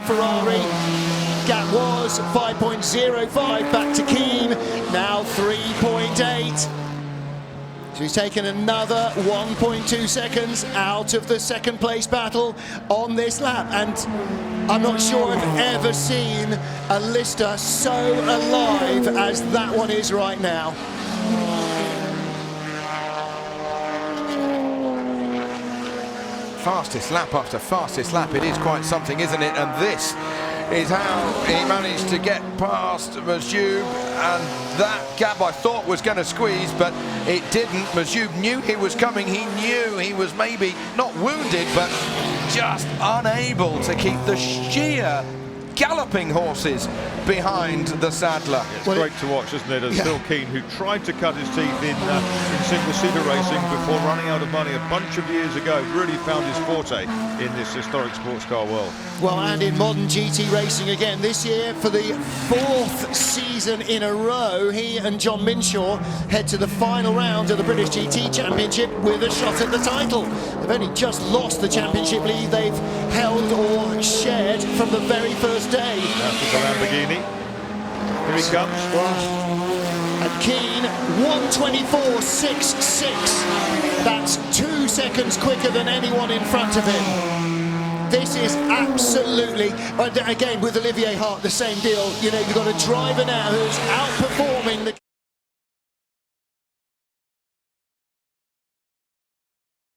Ferrari. Jaguars 5.05 back to Keane, now 3.8. So he's taken another 1.2 seconds out of the second place battle on this lap, and I'm not sure I've ever seen a Lister so alive as that one is right now. Fastest lap after fastest lap, it is quite something, isn't it? And this is how he managed to get past Majoub, and that gap I thought was going to squeeze, but it didn't. Majoub knew he was coming, he knew he was maybe not wounded, but just unable to keep the sheer galloping horses behind the saddler. It's great to watch, isn't it, as Phil Keane, who tried to cut his teeth in single-seater racing before running out of money a bunch of years ago, really found his forte in this historic sports car world. Well, and in modern GT racing again this year for the 4th season in a row, he and John Minshaw head to the final round of the British GT Championship with a shot at the title. They've only just lost the championship lead they've held or shared from the very first day. After the Lamborghini, here he comes. And Keane 1:24.66. That's 2 seconds quicker than anyone in front of him. This is absolutely, again with Olivier Hart, the same deal. You know, you've got a driver now who's outperforming the